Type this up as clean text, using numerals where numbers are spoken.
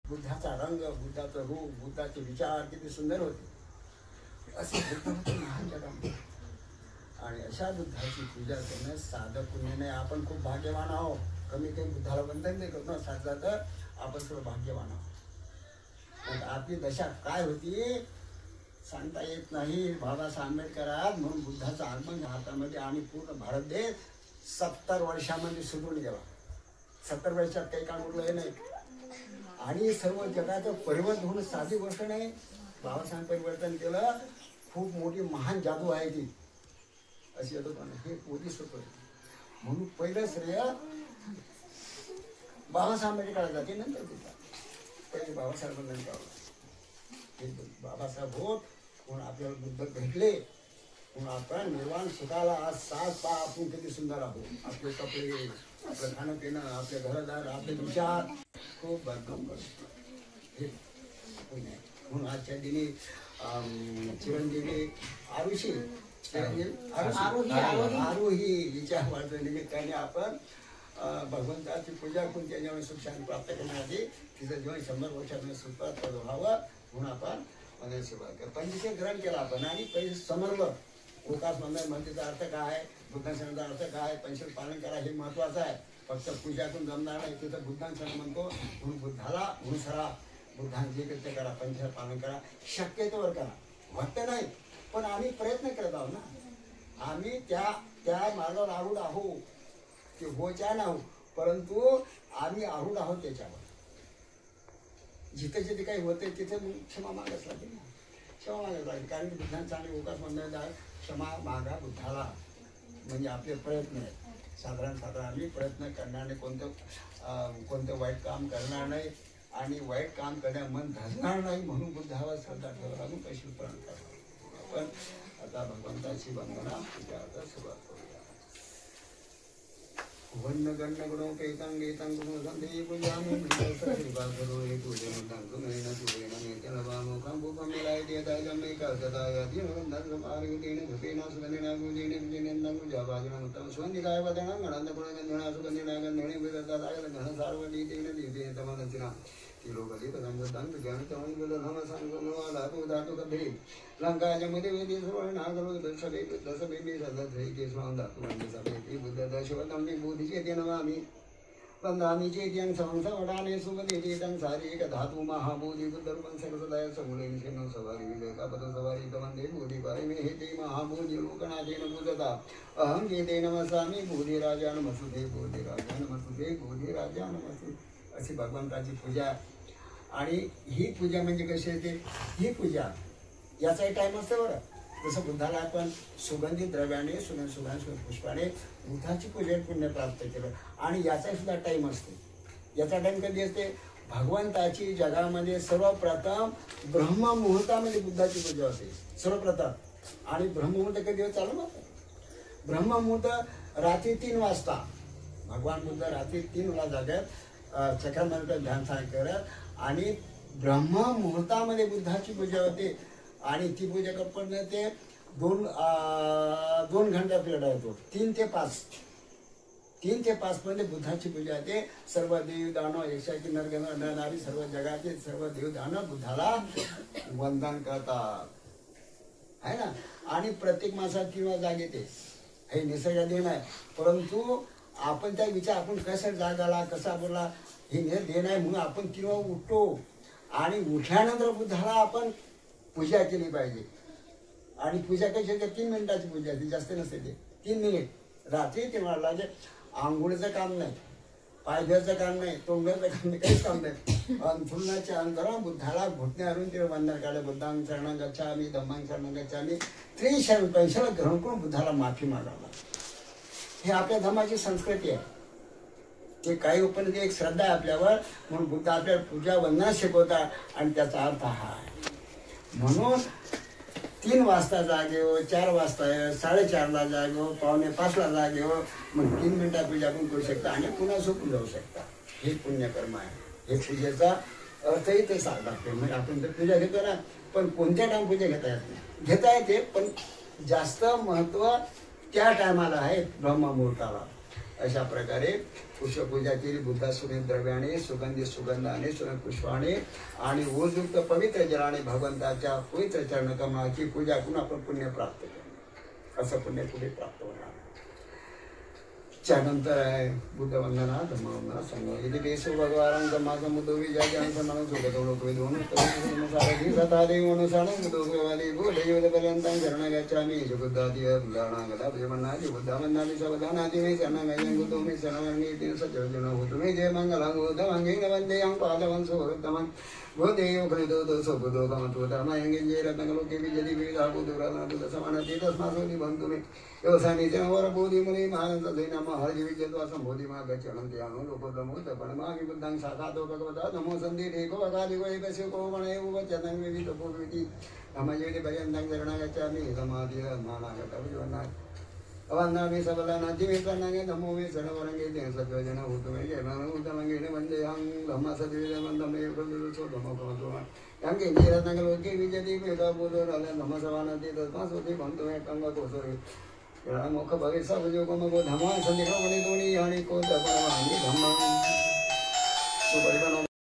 बुद्धाचा रंग, बुद्धाचं रूप, बुद्धाचे विचार किती सुंदर होते. असे बुद्ध होते महान जगामध्ये. आणि अशा बुद्धाची पूजा करणं साधं पुण्य नाही. आपण खूप भाग्यवान आहोत. कमी कमी बुद्धाला वंदन नाही करतो साधला तर आपण थोडं भाग्यवान आहोत. आपली दशा काय होती सांगता येत नाही. बाबासाहेब आंबेडकर आज म्हणून बुद्धाचं आगमन हातामध्ये आणि पूर्ण भारत देश 70 वर्षामध्ये सुधरून गेला. 70 वर्षात काही काम उरलं नाही. आणि सर्व जगाचं परिवर्तन होणं साधी गोष्ट नाही. बाबासाहेब परिवर्तन केलं. खूप मोठी महान जादू आहे ती अशी येतो. पण हे पोलीस होतो म्हणून पहिलं श्रेय बाबासाहेब आंबेडकरला जाते. नंतर तुझा पहिले बाबासाहेबांना काढलं. बाबासाहेब होत म्हणून आपल्याला बुद्ध भेटले म्हणून आपण निर्वाण सुखाला आज सात पा आपण किती सुंदर आहोत. आपले कपडे, आपलं खाणं पिणं, आपले घरदार, आपले विचार खूप भरभरून करतो. हे म्हणून आजच्या दिनी चिरंजीवी आरुषी आरोही विचार वाढतो निमित्ताने आपण भगवंताची पूजा करून त्याच्यामुळे सुख शांती प्राप्त करण्यासाठी तिचं जीवन 100 वर्षामध्ये सुखपात व्हावं म्हणून आपण सुरुवात केलं. पंचशील ग्रहण केला आपण आणि पहिले समजलं उपास मंदिरचा अर्थ काय आहे, बुद्धांचा अर्थ काय, पंचशील पालन करा हे महत्वाचं आहे. फक्त पूजा करून जमणार नाही. तिथं बुद्धांसण म्हणतो म्हणून बुद्धाला अनुसरा, बुद्धांचे कृत्य करा, पंचशील पालन करा, शक्यतोवर करा. वाटत नाही पण आम्ही प्रयत्न करत आहोत ना. आम्ही त्या मार्गावर आरूढ आहोत ते होच्या ना, परंतु आम्ही आरूढ आहोत त्याच्यावर. जिथे जिथे काही होते तिथे क्षमा मागायच लागेल ना. क्षमा मागायला लागेल. कारण की बुद्धांचा आणि उपास मंडळाचा क्षमा मागा बुद्धाला म्हणजे आपले प्रयत्न आहेत. साधारण आम्ही प्रयत्न करणार नाही. कोणतं वाईट काम करणार नाही आणि वाईट काम करण्या मन धरणार नाही म्हणून बुद्धावर श्रद्धा ठेवायला लागून पैसे प्रण करणार. आपण आता भगवंताची वंदना पूजा सुरुवात करूया. वन्न गण्य गुणो कैतांग गीतांग गुणो संधे पूजामि श्रीपाद करो हे पूजे मंतांग मेन सुवेन मेतन वामो कंबुकम मिलाय देता जमे का सदा यदि नंदन समारि देने भपेना सुगंधिना गुजेने विजेनेंदा गुजाबाजना मतम स्वंदिकाय वदना गणंद गुणगंधना सुगंधिना गंधने विदता दागल घन सार्वनी देने दिवे तमनसिना तिलोकली पदंगदं ज्ञान तमन गुणधम संगनो धातु धातु कभे लंका जमदे वेदी सर्वण नागरो दशबेबी सदधै के स्वां धातु मंदे सभे बुद्ध दशवतम बुद्धि चेतन नमामि वंदामि चेत्यं संसवडाने सुगंधितं सारी एक धातु महाबोधि बुद्धरूपं सर्वसदाय समूलेन सेनो सवारी विवेका पद सवारी तमंदे बोधि पारे में हेते महाबोधि लोकनाथेन बुद्धता अहं केते नमसामि बोधि राजा नमस्तुते बोधि राजा नमस्तुते बोधि राजा नमस्तुते. अशी भगवंताची पूजा. आणि ही पूजा म्हणजे कशी येते ही पूजा याचाही टाईम असतो बरं. जसं बुद्धाला आपण सुगंधित द्रव्याने सुगंध पुष्पाने बुद्धाची पूजा पुण्य प्राप्त केलं आणि याचाही सुद्धा टाईम असते. याचा टाईम कधी असते भगवंताची जगामध्ये सर्वप्रथम ब्रह्ममुहूर्तामध्ये बुद्धाची पूजा होते सर्वप्रथम. आणि ब्रह्ममुहूर्त कधी चालू होतं ब्रह्ममुहूर्त रात्री 3 वाजता. भगवान बुद्ध रात्री 3 वाजता जाग्यात चक्रामध्ये ध्यान करत आणि ब्रह्ममुहूर्तामध्ये बुद्धाची पूजा होते. आणि ती पूजा करून ते 2 घंटा पिरियड आहे तो 3 ते 5 मध्ये बुद्धाची पूजा होते. सर्व देव दानव यशाची नरनारी सर्व जगातील सर्व देव दानव बुद्धाला वंदन करतात आहे ना. आणि प्रत्येक माणसात किंवा जाग येते हे निसर्ग देण आहे. परंतु आपण त्या विचार आपण कसा जाग आला कसा बोलला हे देण आहे म्हणून आपण किंवा उठतो. आणि उठल्यानंतर बुद्धाला आपण पूजा केली पाहिजे. आणि पूजा कशी होते 3 मिनिटाची पूजा ती जास्त नसते ते 3 मिनिट रात्री ते मला लागे. आंघोळीचं काम नाही, पाय धुवायचं काम नाही, तोंडाचं काम नाही, काहीच काम नाही. अंथरुणाच्या अंतरा बुद्धाला घुटणे आणून ते वंदन काढले. बुद्धांग शरणं गच्छामि धम्मांग शरणं गच्छामि त्रिशरण पैशाला ग्रहण करून बुद्धाला माफी मागावं. हे आपल्या धर्माची संस्कृती आहे. ते काही उपनिषद एक श्रद्धा आहे आपल्यावर म्हणून बुद्ध आपल्याला पूजा वंदना शिकवतात. आणि त्याचा अर्थ हा आहे. म्हणून 3 वाजता जागे हो, 4 वाजता 4:30ला जागे हो, 4:45ला जागे हो. मग 3 मिनिटात पूजा आपण करू शकता आणि पुन्हा झोपून जाऊ शकता. हे पुण्यकर्म आहे. हे पूजेचा अर्थही ते सांगतात. म्हणजे आपण तर पूजा घेतो ना पण कोणत्या टाइम पूजा घेता येत नाही. घेता येते पण जास्त महत्त्व त्या टायमाला आहे ब्रह्ममुहूर्ताला. अशा प्रकारे पुष्पपूजा केली बुद्धासुनी द्रव्याने सुगंधी सुगंधाने पुष्पाने आणि ओजयुक्त पवित्र जलाने भगवंताच्या पवित्र चरण कमळाची पूजा करून आपण पुण्य प्राप्त करू. असं पुण्य पुढे प्राप्त होणार. त्यानंतर आहे बुद्धवंदना धम्मवंदना संगम इथे देशो भगवान धम्माचा मुद्दो विजयाचा मनोज सोबत दोन सारथी सतादेव अनुसार मुदोगवाली बोले योधपर्यंतं शरण गच्छामि बुद्धादि बुद्धानागता भजमन्नादि बुद्धवन्नादि सबदानादि मे शरणं गुतो मे शरणं तीन सज्जन होतु मे जय मंगलं गोधमंगे वंदे अं पादवं सोरतमं गोदेयो खलिदो दोसो बुद्धो कमतो धमयंगे जय रत्नलोके विजयदि वेदा बुद्धुराना बुद्ध समानति तस्मासोनि बंधु मे योसानि जवर बोधि मुनि महानंद नमः हर जीवी जत्वा संबोधि मा गच्छन्ति अनु लोकोदमो तपणमामि बुद्धं साखातो भगवता नमो सन्धि देखो अगादिको एकस्य को मणे वचनं विविध पूर्विति नमः भजन्तं शरणं गच्छामि समाधि मानागत विवन्ना अवन्नामि सबलानाति मे प्रणंगे नमो मे शरणवरंगे देन सत्वजन होतु मे जय मनो उतमंगे ने वंदे हं धम्म सद्विदे मंदमे योगदुलो सो धम्मो कमतो यंगे निरतंगलोके विजयदि वेदा बोधो रले नमः सवानति तस्मासोति बंतु मे कंग दोसोरि मुख भवे सब जो को धमा संदिग्ध बनी दोनी यानी को धर्म धम्म